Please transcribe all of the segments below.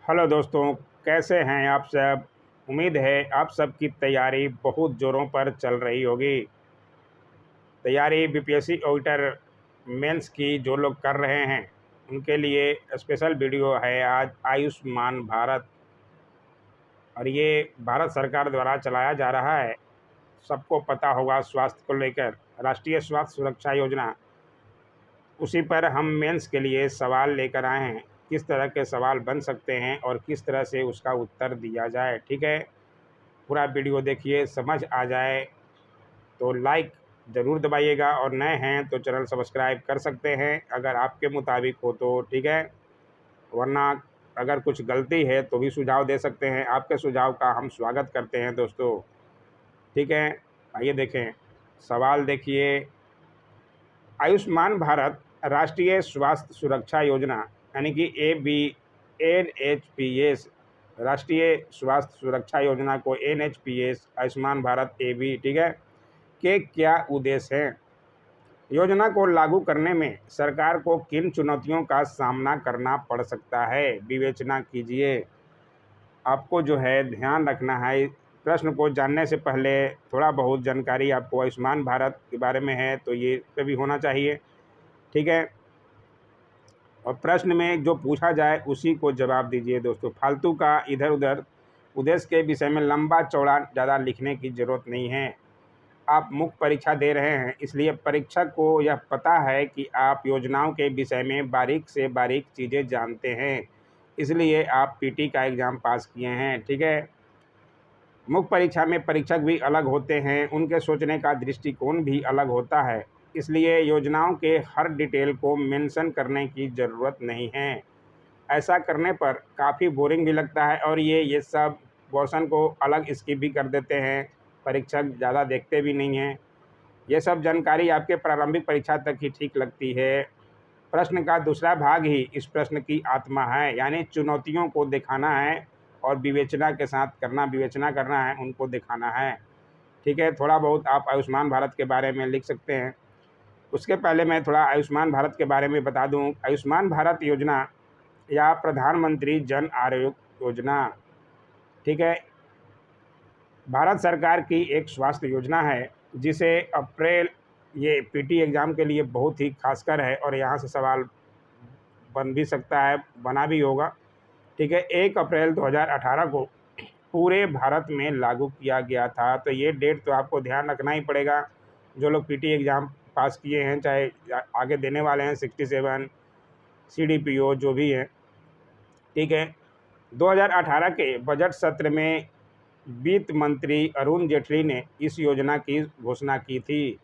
Hello दोस्तों, कैसे हैं आप सब। उम्मीद है आप सबकी तैयारी बहुत ज़ोरों पर चल रही होगी। तैयारी बीपीएससी ऑडिटर मेंस की जो लोग कर रहे हैं उनके लिए स्पेशल वीडियो है आज आयुष्मान भारत। और ये भारत सरकार द्वारा चलाया जा रहा है। सबको पता होगा स्वास्थ्य को लेकर राष्ट्रीय स्वास्थ्य सुरक्षा योजना। उसी पर हम मेंस के लिए सवाल लेकर आए हैं। किस तरह के सवाल बन सकते हैं और किस तरह से उसका उत्तर दिया जाए। ठीक है, पूरा वीडियो देखिए, समझ आ जाए तो लाइक ज़रूर दबाइएगा और नए हैं तो चैनल सब्सक्राइब कर सकते हैं अगर आपके मुताबिक हो तो। ठीक है, वरना अगर कुछ गलती है तो भी सुझाव दे सकते हैं। आपके सुझाव का हम स्वागत करते हैं दोस्तों। ठीक है, आइए देखें सवाल। देखिए, आयुष्मान भारत राष्ट्रीय स्वास्थ्य सुरक्षा योजना यानी कि NHPS, राष्ट्रीय स्वास्थ्य सुरक्षा योजना को NHPS, आयुष्मान भारत AB, ठीक है, के क्या उद्देश्य हैं। योजना को लागू करने में सरकार को किन चुनौतियों का सामना करना पड़ सकता है, विवेचना कीजिए। आपको जो है ध्यान रखना है, प्रश्न को जानने से पहले थोड़ा बहुत जानकारी आपको आयुष्मान भारत के बारे में है तो ये पे भी होना चाहिए। ठीक है, और प्रश्न में जो पूछा जाए उसी को जवाब दीजिए दोस्तों। फालतू का इधर उधर उद्देश्य के विषय में लंबा चौड़ा ज़्यादा लिखने की ज़रूरत नहीं है। आप मुख्य परीक्षा दे रहे हैं, इसलिए परीक्षक को यह पता है कि आप योजनाओं के विषय में बारीक से बारीक चीज़ें जानते हैं, इसलिए आप पीटी का एग्ज़ाम पास किए हैं। ठीक है, मुख्य परीक्षा में परीक्षक भी अलग होते हैं, उनके सोचने का दृष्टिकोण भी अलग होता है, इसलिए योजनाओं के हर डिटेल को मेंशन करने की ज़रूरत नहीं है। ऐसा करने पर काफ़ी बोरिंग भी लगता है और ये सब पोर्शन को अलग स्किप भी कर देते हैं, परीक्षक ज़्यादा देखते भी नहीं हैं। ये सब जानकारी आपके प्रारंभिक परीक्षा तक ही ठीक लगती है। प्रश्न का दूसरा भाग ही इस प्रश्न की आत्मा है, यानी चुनौतियों को दिखाना है और विवेचना के साथ विवेचना करना है, उनको दिखाना है। ठीक है, थोड़ा बहुत आप आयुष्मान भारत के बारे में लिख सकते हैं। उसके पहले मैं थोड़ा आयुष्मान भारत के बारे में बता दूं। आयुष्मान भारत योजना या प्रधानमंत्री जन आरोग्य योजना, ठीक है, भारत सरकार की एक स्वास्थ्य योजना है जिसे अप्रैल, ये पीटी एग्ज़ाम के लिए बहुत ही खासकर है और यहाँ से सवाल बन भी सकता है, बना भी होगा। ठीक है, 1 अप्रैल 2018 को पूरे भारत में लागू किया गया था। तो ये डेट तो आपको ध्यान रखना ही पड़ेगा। जो लोग पीटी एग्ज़ाम पास किए हैं, चाहे आगे देने वाले हैं, 67 CDPO जो भी है। ठीक है, 2018 के बजट सत्र में वित्त मंत्री अरुण जेटली ने इस योजना की घोषणा की थी।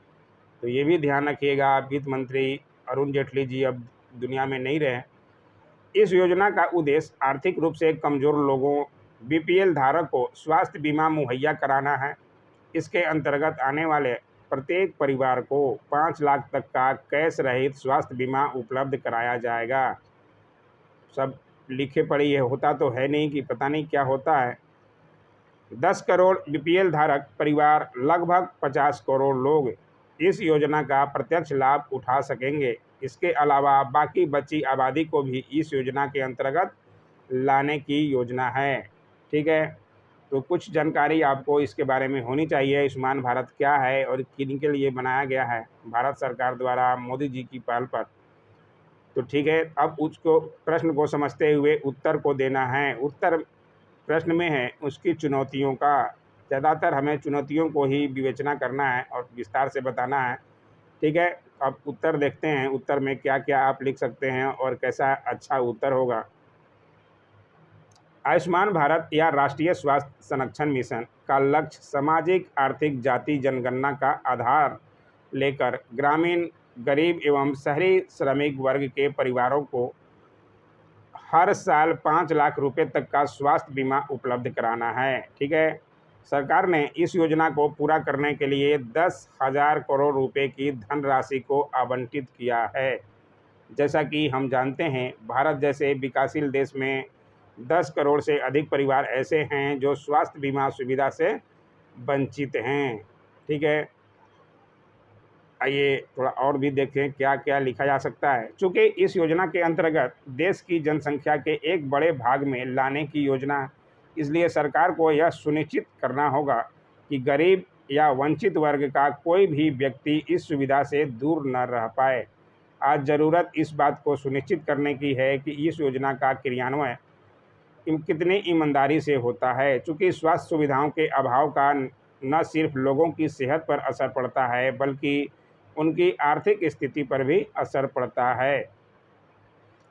तो ये भी ध्यान रखिएगा, वित्त मंत्री अरुण जेटली जी अब दुनिया में नहीं रहे। इस योजना का उद्देश्य आर्थिक रूप से कमज़ोर लोगों, बीपीएल धारक को स्वास्थ्य बीमा मुहैया कराना है। इसके अंतर्गत आने वाले प्रत्येक परिवार को 5 लाख तक का कैश रहित स्वास्थ्य बीमा उपलब्ध कराया जाएगा। सब लिखे पढ़ी है, होता तो है नहीं कि पता नहीं क्या होता है। 10 करोड़ बीपीएल धारक परिवार, लगभग 50 करोड़ लोग इस योजना का प्रत्यक्ष लाभ उठा सकेंगे। इसके अलावा बाकी बची आबादी को भी इस योजना के अंतर्गत लाने की योजना है। ठीक है, तो कुछ जानकारी आपको इसके बारे में होनी चाहिए। आयुष्मान भारत क्या है और किन के लिए बनाया गया है भारत सरकार द्वारा मोदी जी की पहल पर। तो ठीक है, अब उसको प्रश्न को समझते हुए उत्तर को देना है। उत्तर प्रश्न में है उसकी चुनौतियों का। ज़्यादातर हमें चुनौतियों को ही विवेचना करना है और विस्तार से बताना है। ठीक है, अब उत्तर देखते हैं, उत्तर में क्या क्या आप लिख सकते हैं और कैसा अच्छा उत्तर होगा। आयुष्मान भारत या राष्ट्रीय स्वास्थ्य संरक्षण मिशन का लक्ष्य सामाजिक, आर्थिक, जाति जनगणना का आधार लेकर ग्रामीण, गरीब एवं शहरी श्रमिक वर्ग के परिवारों को हर साल 5 लाख रुपए तक का स्वास्थ्य बीमा उपलब्ध कराना है। ठीक है, सरकार ने इस योजना को पूरा करने के लिए 10,000 करोड़ रुपए की धनराशि को आवंटित किया है। जैसा कि हम जानते हैं, भारत जैसे विकासशील देश में 10 करोड़ से अधिक परिवार ऐसे हैं जो स्वास्थ्य बीमा सुविधा से वंचित हैं। ठीक है, आइए थोड़ा और भी देखें क्या क्या लिखा जा सकता है। चूँकि इस योजना के अंतर्गत देश की जनसंख्या के एक बड़े भाग में लाने की योजना, इसलिए सरकार को यह सुनिश्चित करना होगा कि गरीब या वंचित वर्ग का कोई भी व्यक्ति इस सुविधा से दूर न रह पाए। आज ज़रूरत इस बात को सुनिश्चित करने की है कि इस योजना का क्रियान्वयन कितनी ईमानदारी से होता है। चूँकि स्वास्थ्य सुविधाओं के अभाव का न सिर्फ लोगों की सेहत पर असर पड़ता है, बल्कि उनकी आर्थिक स्थिति पर भी असर पड़ता है।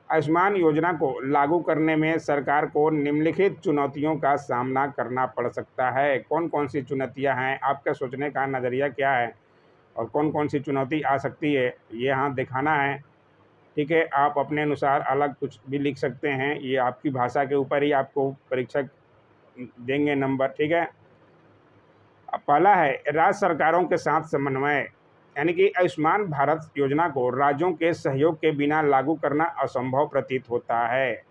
आयुष्मान योजना को लागू करने में सरकार को निम्नलिखित चुनौतियों का सामना करना पड़ सकता है। कौन-कौन सी चुनौतियाँ हैं? आपका सोचने का नज़रिया क्या है? और कौन-कौन सी चुनौती आ सकती है, ये यहाँ दिखाना है। ठीक है, आप अपने अनुसार अलग कुछ भी लिख सकते हैं, ये आपकी भाषा के ऊपर ही आपको परीक्षक देंगे नंबर, ठीक है। अब पहला है राज्य सरकारों के साथ समन्वय, यानी कि आयुष्मान भारत योजना को राज्यों के सहयोग के बिना लागू करना असंभव प्रतीत होता है।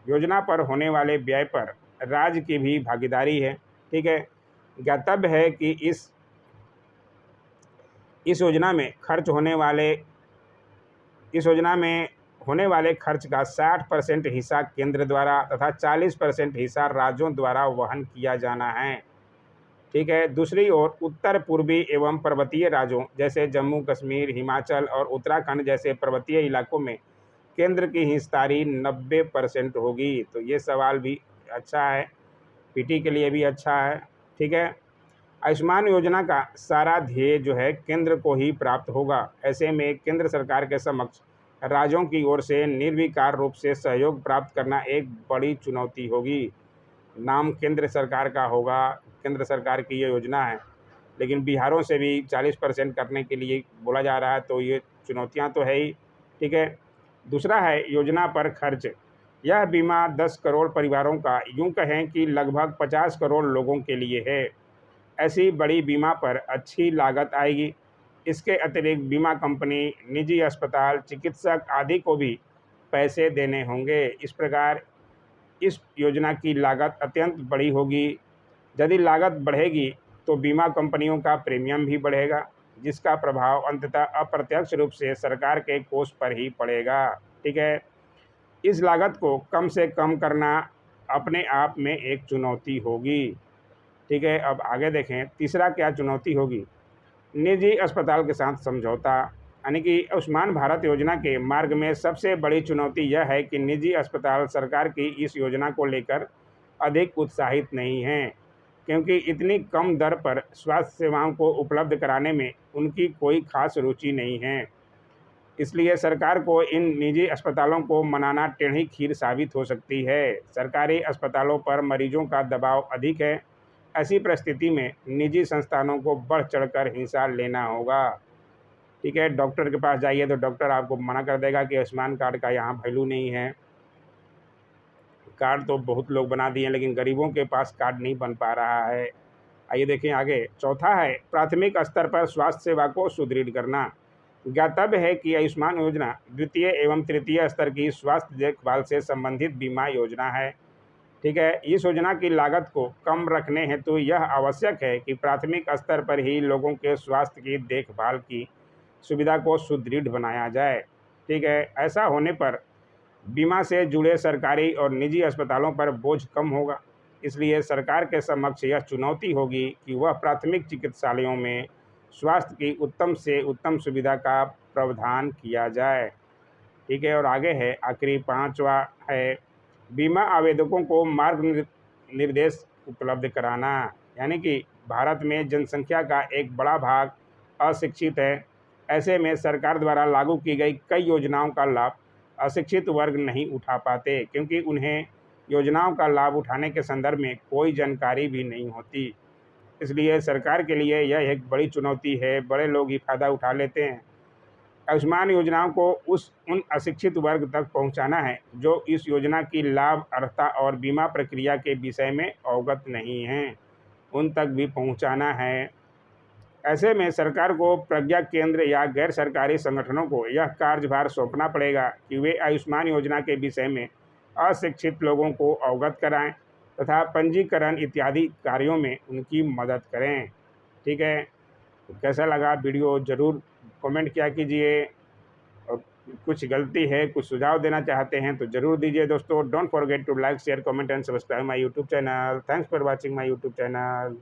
योजना पर होने वाले व्यय पर राज्य की भी भागीदारी है, ठीक है। ज्ञातव्य है कि इस योजना में होने वाले खर्च का 60% हिस्सा केंद्र द्वारा तथा 40% हिस्सा राज्यों द्वारा वहन किया जाना है, ठीक है। दूसरी ओर उत्तर पूर्वी एवं पर्वतीय राज्यों जैसे जम्मू कश्मीर, हिमाचल और उत्तराखंड जैसे पर्वतीय इलाकों में केंद्र की हिस्सेदारी 90% होगी। तो ये सवाल भी अच्छा है, पीटी के लिए भी अच्छा है, ठीक है। आयुष्मान योजना का सारा ध्येय जो है केंद्र को ही प्राप्त होगा। ऐसे में केंद्र सरकार के समक्ष राज्यों की ओर से निर्विकार रूप से सहयोग प्राप्त करना एक बड़ी चुनौती होगी। नाम केंद्र सरकार का होगा, केंद्र सरकार की ये योजना है, लेकिन बिहारों से भी 40% करने के लिए बोला जा रहा है, तो ये चुनौतियाँ तो है ही, ठीक है। दूसरा है योजना पर खर्च। यह बीमा 10 करोड़ परिवारों का, यूँ कहें कि लगभग 50 करोड़ लोगों के लिए है। ऐसी बड़ी बीमा पर अच्छी लागत आएगी। इसके अतिरिक्त बीमा कंपनी, निजी अस्पताल, चिकित्सक आदि को भी पैसे देने होंगे। इस प्रकार इस योजना की लागत अत्यंत बड़ी होगी। यदि लागत बढ़ेगी तो बीमा कंपनियों का प्रीमियम भी बढ़ेगा, जिसका प्रभाव अंततः अप्रत्यक्ष रूप से सरकार के कोष पर ही पड़ेगा, ठीक है। इस लागत को कम से कम करना अपने आप में एक चुनौती होगी, ठीक है। अब आगे देखें, तीसरा क्या चुनौती होगी? निजी अस्पताल के साथ समझौता, यानी कि आयुष्मान भारत योजना के मार्ग में सबसे बड़ी चुनौती यह है कि निजी अस्पताल सरकार की इस योजना को लेकर अधिक उत्साहित नहीं हैं, क्योंकि इतनी कम दर पर स्वास्थ्य सेवाओं को उपलब्ध कराने में उनकी कोई खास रुचि नहीं है। इसलिए सरकार को इन निजी अस्पतालों को मनाना टेढ़ी खीर साबित हो सकती है। सरकारी अस्पतालों पर मरीजों का दबाव अधिक है। ऐसी परिस्थिति में निजी संस्थानों को बढ़ चढ़कर हिस्सा लेना होगा, ठीक है। डॉक्टर के पास जाइए तो डॉक्टर आपको मना कर देगा कि आयुष्मान कार्ड का यहाँ वैल्यू नहीं है। कार्ड तो बहुत लोग बना दिए हैं, लेकिन गरीबों के पास कार्ड नहीं बन पा रहा है। आइए देखें आगे। चौथा है प्राथमिक स्तर पर स्वास्थ्य सेवा को सुदृढ़ करना। ज्ञातव्य है कि आयुष्मान योजना द्वितीय एवं तृतीय स्तर की स्वास्थ्य देखभाल से संबंधित बीमा योजना है, ठीक है। इस योजना की लागत को कम रखने हेतु यह आवश्यक है कि प्राथमिक स्तर पर ही लोगों के स्वास्थ्य की देखभाल की सुविधा को सुदृढ़ बनाया जाए, ठीक है। ऐसा होने पर बीमा से जुड़े सरकारी और निजी अस्पतालों पर बोझ कम होगा। इसलिए सरकार के समक्ष यह चुनौती होगी कि वह प्राथमिक चिकित्सालयों में स्वास्थ्य की उत्तम से उत्तम सुविधा का प्रावधान किया जाए, ठीक है। और आगे है आखिरी पांचवा है बीमा आवेदकों को मार्ग निर्देश उपलब्ध कराना, यानी कि भारत में जनसंख्या का एक बड़ा भाग अशिक्षित है। ऐसे में सरकार द्वारा लागू की गई कई योजनाओं का लाभ अशिक्षित वर्ग नहीं उठा पाते, क्योंकि उन्हें योजनाओं का लाभ उठाने के संदर्भ में कोई जानकारी भी नहीं होती। इसलिए सरकार के लिए यह एक बड़ी चुनौती है, बड़े लोग ही फ़ायदा उठा लेते हैं। आयुष्मान योजनाओं को उन अशिक्षित वर्ग तक पहुंचाना है जो इस योजना की लाभ अर्हता और बीमा प्रक्रिया के विषय में अवगत नहीं हैं, उन तक भी पहुंचाना है। ऐसे में सरकार को प्रज्ञा केंद्र या गैर सरकारी संगठनों को यह कार्यभार सौंपना पड़ेगा कि वे आयुष्मान योजना के विषय में अशिक्षित लोगों को अवगत कराएं तथा पंजीकरण इत्यादि कार्यों में उनकी मदद करें, ठीक है। तो कैसा लगा वीडियो ज़रूर कमेंट किया कीजिए, और कुछ गलती है, कुछ सुझाव देना चाहते हैं तो ज़रूर दीजिए दोस्तों। Don't forget to like, share, comment and subscribe my YouTube channel. Thanks for watching my YouTube channel.